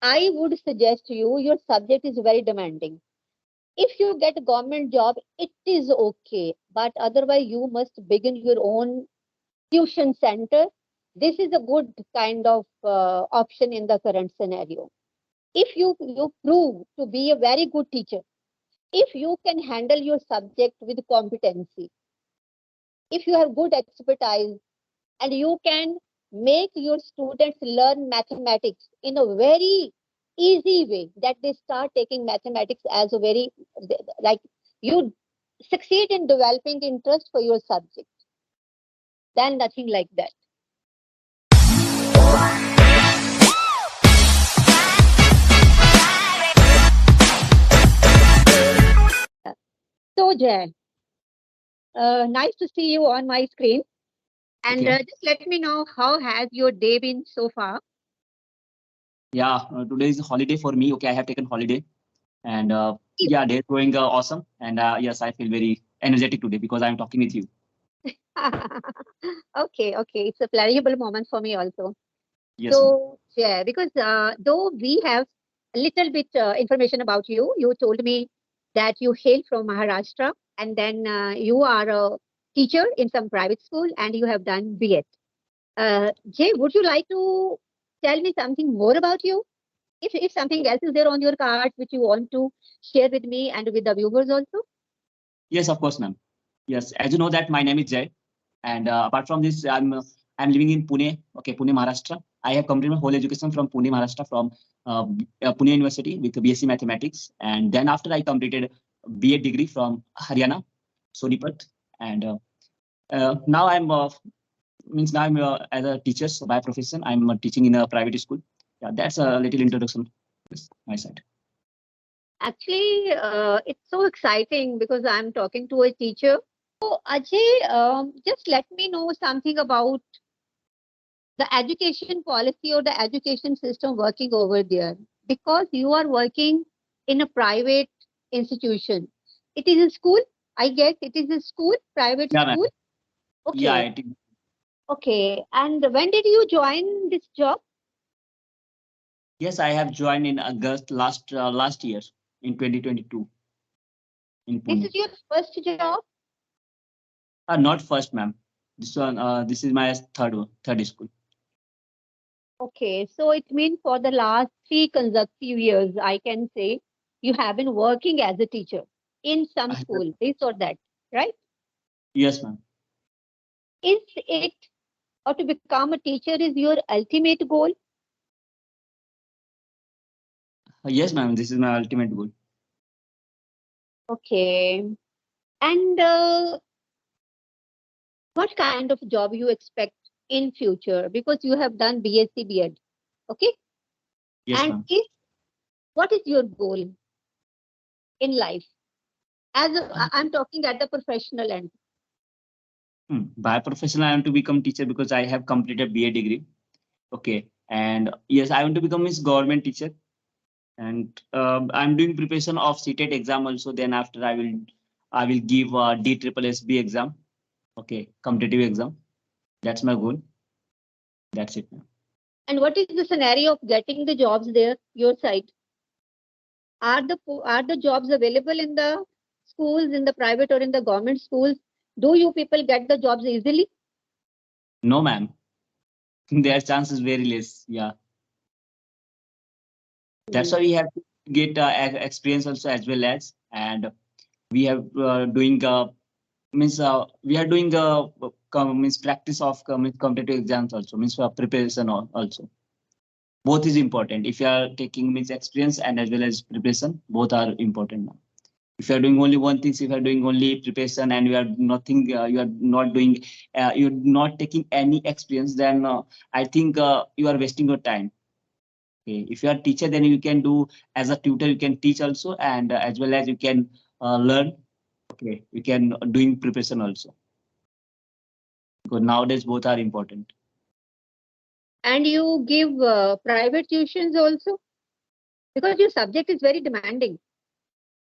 I would suggest you, your subject is very demanding. If you get a government job, it is okay. But otherwise, you must begin your own tuition center. This is a good kind of option in the current scenario. If you prove to be a very good teacher, if you can handle your subject with competency, if you have good expertise, and you can make your students learn mathematics in a very easy way, that they start taking mathematics as a very, like, you succeed in developing interest for your subject, then nothing like that. So Jay, nice to see you on my screen, and Okay. just let me know, how has your day been so far? Yeah, today is a holiday for me. Okay, I have taken holiday, and yeah, day is going awesome. And yes, I feel very energetic today because I'm talking with you. Okay, okay, it's a pleasurable moment for me also. Yes, ma'am. So, yeah, because though we have a little bit information about you, you told me that you hail from Maharashtra, and then you are a teacher in some private school and you have done B.Ed. Jay, would you like to tell me something more about you? If something else is there on your card which you want to share with me and with the viewers also? Yes, of course, ma'am. Yes, as you know that my name is Jay, and apart from this, I'm living in Pune. Okay, Pune, Maharashtra. I have completed my whole education from Pune, Maharashtra, from Pune University with BSc Mathematics, and then after I completed B.Ed degree from Haryana, Sonipat, and now I'm as a teacher so by profession. I'm teaching in a private school. Yeah, that's a little introduction. Yes, my side. Actually, it's so exciting because I'm talking to a teacher. So, Ajay, just let me know something about the education policy or the education system working over there, because you are working in a private institution. It is a school, I guess it is a school, private Yeah, ma'am. school. Yeah, Okay, okay. And when did you join this job? yes, I have joined in August last year in 2022 in This Pune. is your first job? Not first, ma'am. This is my third school. Okay, so it means for the last 3 consecutive years, I can say you have been working as a teacher in some Uh, school, this or that, right? yes, ma'am. Is it, or to become a teacher is your ultimate goal? Yes, ma'am. This is my ultimate goal. Okay. And what kind of job you expect in future? Because you have done BSc B.Ed. Okay. Yes, And ma'am. what is your goal in life? I'm talking at the professional end. By profession, I want to become teacher because I have completed BA degree. Okay, and yes, I want to become his government teacher, and I'm doing preparation of CTET exam also. Then after I will give DSSB exam. Okay, competitive exam. That's my goal. That's it. And what is the scenario of getting the jobs there, your side? Are the jobs available in the schools, in the private or in the government schools? Do you people get the jobs easily? No, ma'am. Their chance is very less. Yeah, that's why Hmm. we have to get experience also as well as, and we have doing means we are doing means practice of means competitive exams also means for preparation also. Both is important. If you are taking means experience and as well as preparation, both are important now. If you are doing only one thing, if you are doing only preparation and you are nothing, you are not doing, you're not taking any experience, then I think you are wasting your time. Okay. If you are teacher, then you can do as a tutor, you can teach also, and as well as you can learn. Okay, you can doing preparation also because nowadays both are important. And you give private tuitions also, because your subject is very demanding.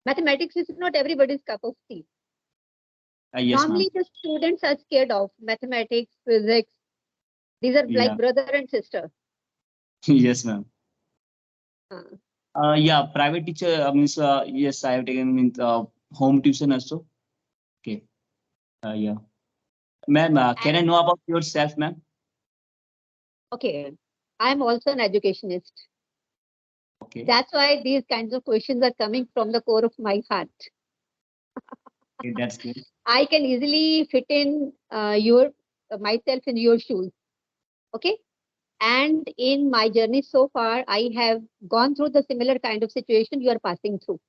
Mathematics is not everybody's cup of tea. Yes, ma'am. Normally, the students are scared of mathematics, physics. These are like Yeah. brother and sister. Yes, ma'am. Uh, Yeah, private teacher means yes, I have taken means home tuition also. Okay. Yeah. Ma'am, can I and know about yourself, ma'am? okay, I'm also an educationist. Okay. That's why these kinds of questions are coming from the core of my heart. Okay, that's good. I can easily fit in your myself in your shoes. Okay, and in my journey so far, I have gone through the similar kind of situation you are passing through.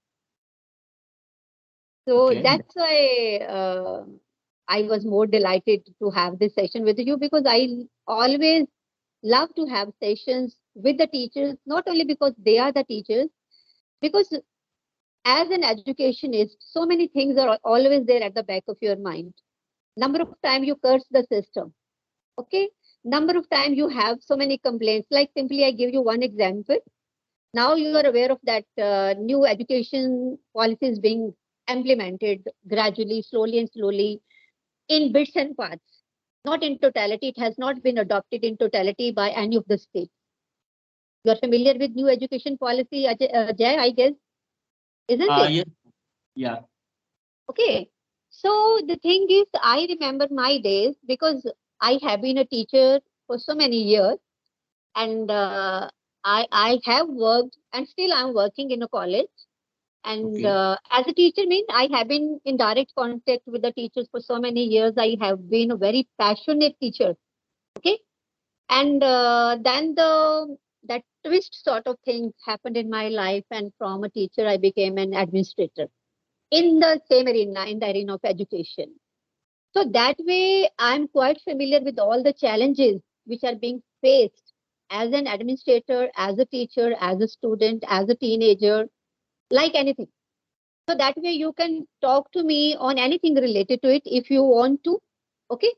So Okay. that's why I was more delighted to have this session with you, because I always love to have sessions with the teachers, not only because they are the teachers, because as an educationist, so many things are always there at the back of your mind. Number of times you curse the system. Okay. Number of times you have so many complaints. Like simply, I give you one example. Now you are aware of that new education policies being implemented gradually, slowly and slowly, in bits and parts, not in totality. It has not been adopted in totality by any of the states. You are familiar with new education policy, Jay, I guess, isn't it? Yes. Yeah. Okay. So the thing is, I remember my days because I have been a teacher for so many years, and I have worked, and still I'm working in a college. And Okay. as a teacher, I have been in direct contact with the teachers for so many years. I have been a very passionate teacher. Okay, and then the that twist sort of thing happened in my life, and from a teacher, I became an administrator in the same arena, in the arena of education. So that way, I'm quite familiar with all the challenges which are being faced as an administrator, as a teacher, as a student, as a teenager, like anything. So that way, you can talk to me on anything related to it if you want to. Okay.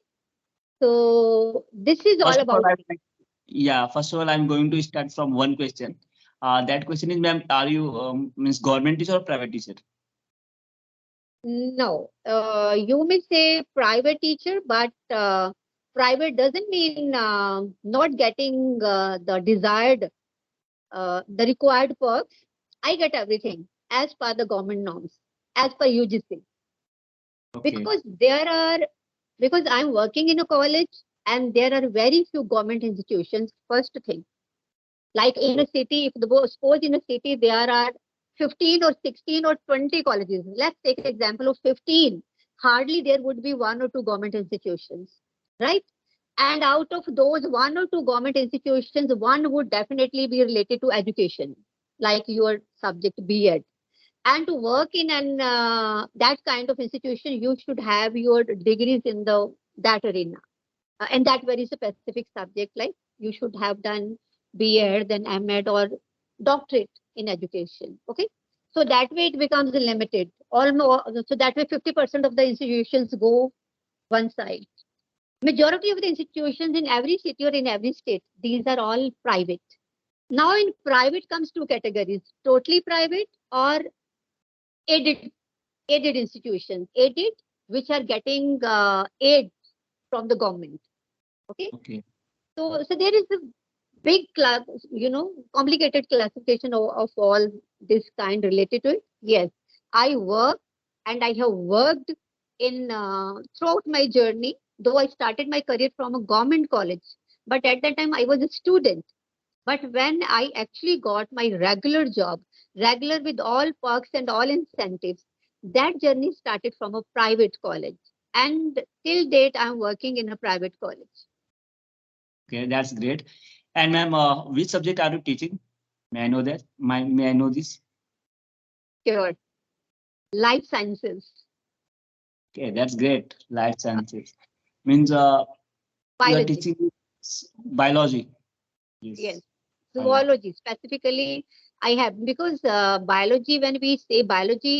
So this is all First of all, about me. yeah. First of all, I'm going to start from one question. That question is, ma'am, are you means government teacher or private teacher? No, you may say private teacher, but private doesn't mean not getting the desired, the required perks. I get everything as per the government norms, as per UGC, Okay. because there are, because I'm working in a college and there are very few government institutions. First thing, like in a city, if suppose in a city there are 15 or 16 or 20 colleges, let's take an example of 15, hardly there would be one or two government institutions, right? And out of those one or two government institutions, one would definitely be related to education, like your subject B.Ed. And to work in an that kind of institution, you should have your degrees in the that arena, and that very specific subject, like you should have done B.Ed, then M.Ed, or doctorate in education. Okay, so that way it becomes limited. Almost, so that way 50% of the institutions go one side. Majority of the institutions in every city or in every state, these are all private. Now in private comes two categories: totally private or aided aided institutions. Aided, which are getting aid from the government. Okay, Okay. so there is a big class, complicated classification of all this kind related to it. Yes, I work, and I have worked in throughout my journey, though I started my career from a government college, but at that time I was a student. But when I actually got my regular job, regular with all perks and all incentives, that journey started from a private college, and till date I'm working in a private college. Okay, that's great. And ma'am, which subject are you teaching? May I know that? May I know this? Sure. Life sciences, Okay, that's great. Life sciences means you are biology. teaching biology. Yes, Yes. Yeah. zoology specifically. I have, because biology. When we say biology,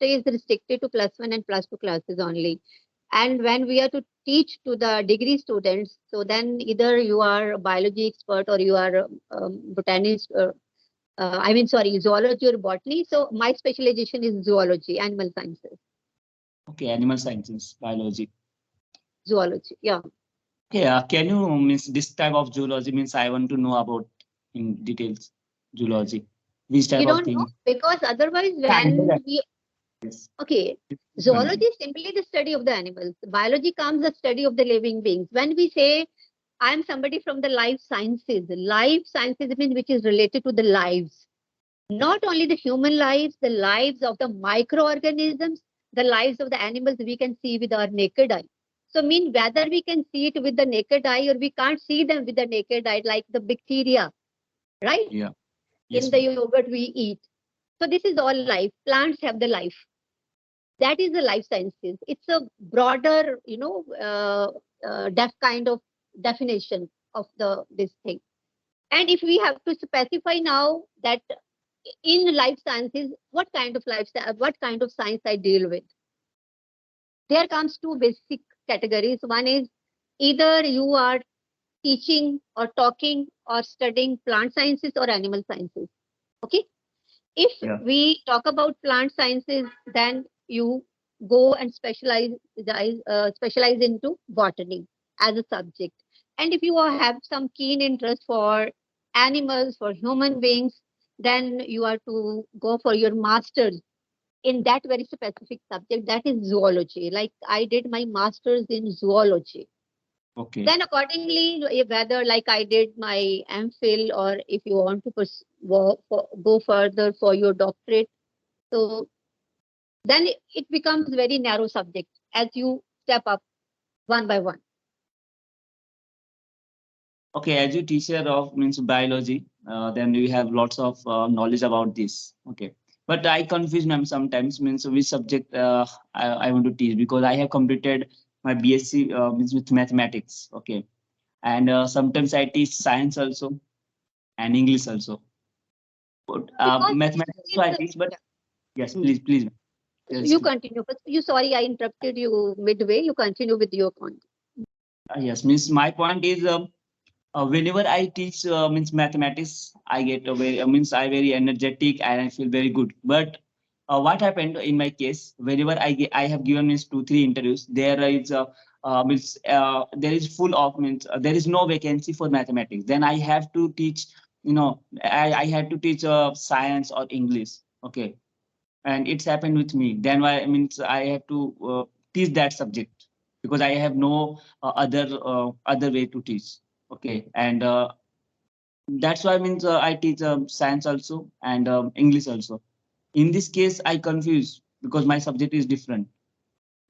it is restricted to plus one and plus two classes only. And when we are to teach to the degree students, so then either you are a biology expert or you are botanist. Sorry, zoology or botany. So my specialization is zoology, animal sciences, Okay, animal sciences, biology. zoology. Yeah. Okay, can you means this type of zoology means I want to know about in details. zoology? Which type You of don't know thing? because otherwise Yeah, I know when that. we Yes. okay, Please zoology continue. is simply the study of the animals. Biology comes the study of the living beings. When we say I'm somebody from the life sciences means which is related to the lives. Not only the human lives, the lives of the microorganisms, the lives of the animals we can see with our naked eye. So mean whether we can see it with the naked eye or we can't see them with the naked eye, like the bacteria, right? Yeah. In Yes, the ma'am. yogurt we eat. So this is all life. Plants have the life. That is the life sciences. It's a broader, def kind of definition of the this thing. And if we have to specify now that in life sciences, what kind of science I deal with, there comes two basic categories. One is either you are teaching or talking or studying plant sciences or animal sciences. Okay. If Yeah. we talk about plant sciences, then you go and specialize into botany as a subject. And if you have some keen interest for animals, for human beings, then you are to go for your master's in that very specific subject, that is zoology. Like I did my master's in zoology. Okay. Then accordingly, whether like I did my MPhil or if you want to go further for your doctorate, so then it becomes very narrow subject as you step up one by one. Okay, as you teacher of means biology, then you have lots of knowledge about this. Okay, but I confuse ma'am sometimes means which subject I want to teach because I have completed my BSc means with mathematics. Okay, and sometimes I teach science also and English also. But Because mathematics also I it's teach, but yeah. yes, Hmm. please, ma'am. So Yes, you continue. But you sorry I interrupted you midway. You continue with your point. yes, means my point is. Whenever I teach means mathematics, I get a very means I very energetic and I feel very good. But what happened in my case? Whenever I have given means 2 3 interviews, there is there is full of means there is no vacancy for mathematics. Then I have to teach. I had to teach science or English. Okay, and it's happened with me. Then why means I have to teach that subject because I have no other way to teach. Okay, and that's why means I teach science also and English also. In this case, I confuse because my subject is different.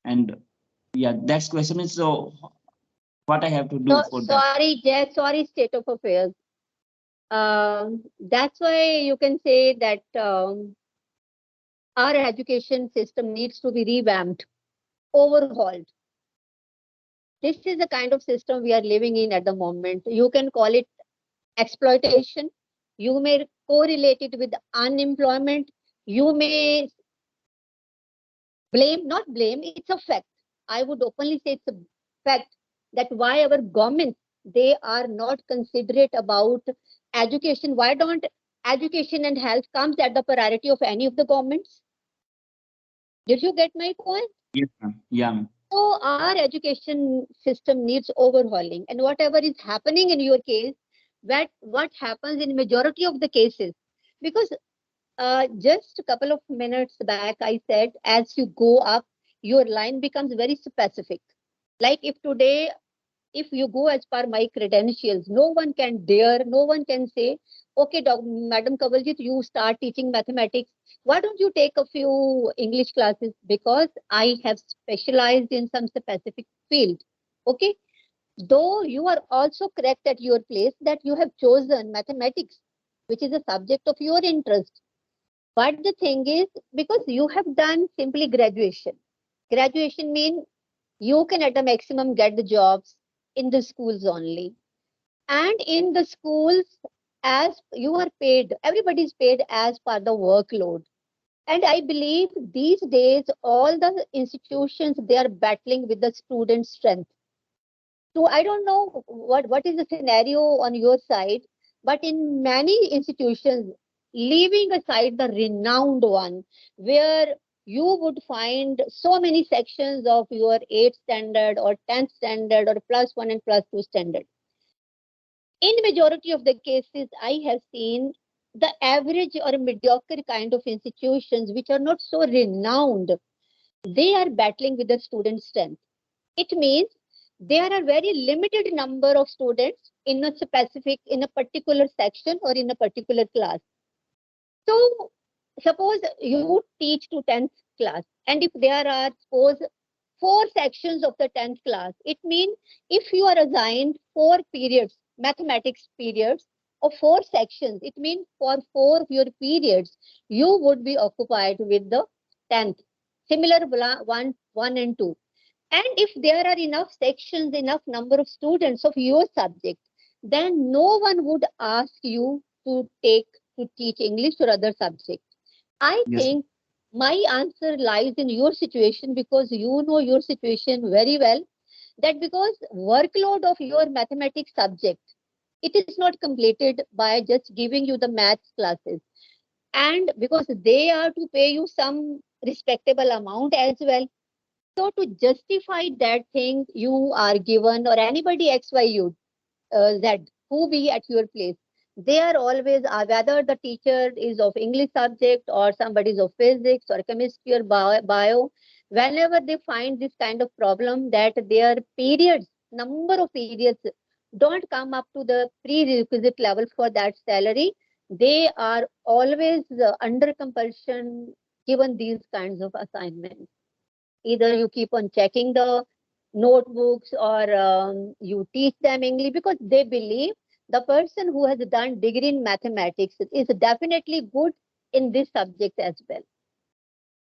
And yeah, that's question is so what I have to So do for that. sorry, Jay, sorry, state of affairs. That's why you can say that our education system needs to be revamped, overhauled. This is the kind of system we are living in at the moment. You can call it exploitation. You may correlate it with unemployment. You may not blame, it's a fact. I would openly say it's a fact that why our governments, they are not considerate about education. Why don't education and health comes at the priority of any of the governments? Did you get my point? Yes, ma'am. Yeah, ma'am. So our education system needs overhauling, and whatever is happening in your case, what happens in majority of the cases, because just a couple of minutes back I said as you go up, your line becomes very specific. Like if today if you go as per my credentials, no one can dare, no one can say, okay, Madam Kawaljit, you start teaching mathematics. Why don't you take a few English classes? Because I have specialized in some specific field. Okay. Though you are also correct at your place that you have chosen mathematics, which is a subject of your interest. But the thing is, because you have done simply graduation. Graduation means you can at a maximum get the jobs in the schools only, and in the schools as you are paid, everybody is paid as per the workload. And I believe these days all the institutions, they are battling with the student strength. So I don't know what is the scenario on your side, but in many institutions, leaving aside the renowned one, where you would find so many sections of your 8th standard or 10th standard or plus one and plus two standard. In majority of the cases, I have seen the average or mediocre kind of institutions which are not so renowned, they are battling with the student strength. It means there are very limited number of students in a specific, in a particular section or in a particular class. So suppose you teach to 10th class, and if there are, suppose, four sections of the 10th class, it means if you are assigned four periods, mathematics periods of four sections, it means for four of your periods, you would be occupied with the 10th, similar one and two. And if there are enough sections, enough number of students of your subject, then no one would ask you to teach English or other subjects. I Yes. think my answer lies in your situation, because you know your situation very well. That because workload of your mathematics subject, it is not completed by just giving you the maths classes, and because they are to pay you some respectable amount as well. So to justify that thing, you are given, or anybody XYU Z who be at your place, they are always, whether the teacher is of English subject or somebody is of physics or chemistry or bio, whenever they find this kind of problem that their periods, number of periods don't come up to the prerequisite level for that salary, they are always under compulsion given these kinds of assignments. Either you keep on checking the notebooks, or you teach them English, because they believe the person who has done degree in mathematics is definitely good in this subject as well.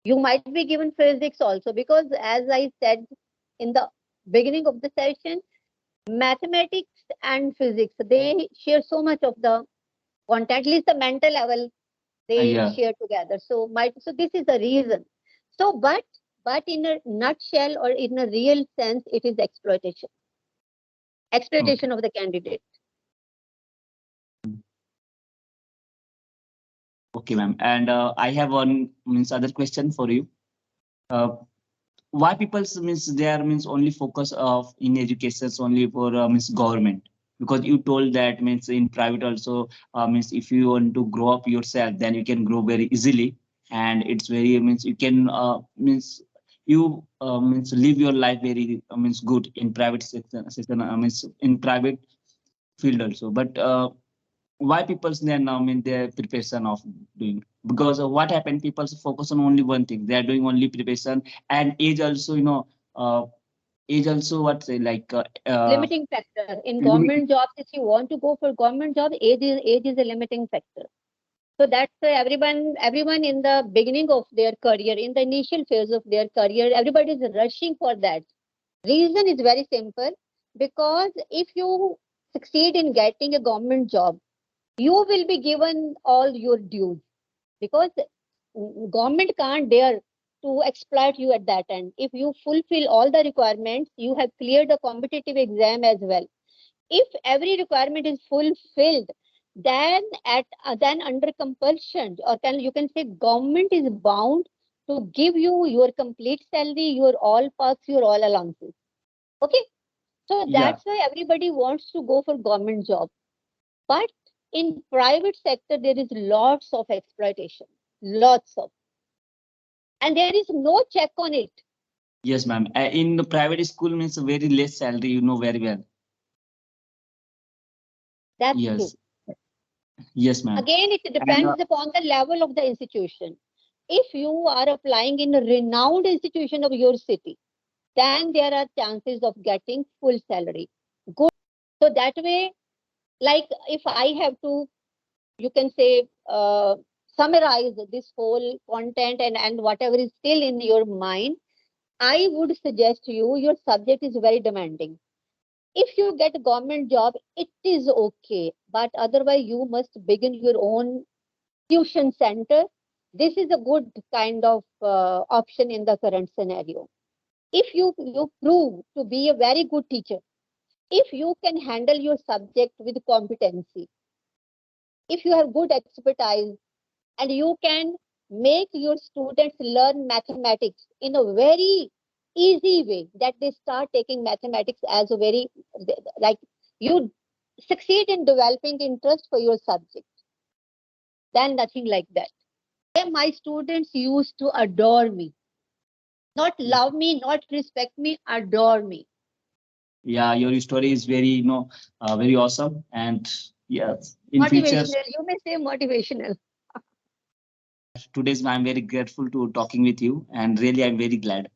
You might be given physics also, because as I said in the beginning of the session, mathematics and physics, they share so much of the content, at least the mental level they Yeah. share together. So this is the reason. So but in a nutshell, or in a real sense, it is Okay. exploitation of the candidate. Okay, ma'am. And I have one means other question for you. Uh, why people means they are means only focus of in education only for means government? Because you told that means in private also means if you want to grow up yourself, then you can grow very easily, and it's very means you can means you means live your life very means good in private sector means in private field also. But why people's then now mean their preparation of doing, because what happened, people focus on only one thing, they are doing only preparation. And age also, age also what say like Limiting factor in limit. government jobs. If you want to go for government job, age is a limiting factor. So that's why everyone in the beginning of their career, in the initial phase of their career, everybody is rushing for that. Reason is very simple, because if you succeed in getting a government job, you will be given all your dues, because government can't dare to exploit you at that end. If you fulfill all the requirements, you have cleared the competitive exam as well. If every requirement is fulfilled, then under compulsion, or you can say government is bound to give you your complete salary, your all perks, your all allowances. Okay, so Yeah. that's why everybody wants to go for government job. But in private sector, there is lots of exploitation, lots of, and there is no check on it. Yes, ma'am. In the private school means very less salary, you know very well. That's true. Yes. Yes, ma'am. Again, it And depends upon the level of the institution. If you are applying in a renowned institution of your city, then there are chances of getting full salary. Good. So that way, like if I have to, you can say, summarize this whole content, and whatever is still in your mind, I would suggest you, your subject is very demanding. If you get a government job, it is okay, but otherwise you must begin your own tuition center. This is a good kind of option in the current scenario. If you prove to be a very good teacher, if you can handle your subject with competency, if you have good expertise, and you can make your students learn mathematics in a very easy way, that they start taking mathematics as a very, like, you succeed in developing interest for your subject, Then nothing like that. And my students used to adore me, not love me, not respect me, adore me. Yeah, your story is very, very awesome. And yes, in future, Motivational, you may say motivational. today's I'm very grateful to talking with you, and really I'm very glad.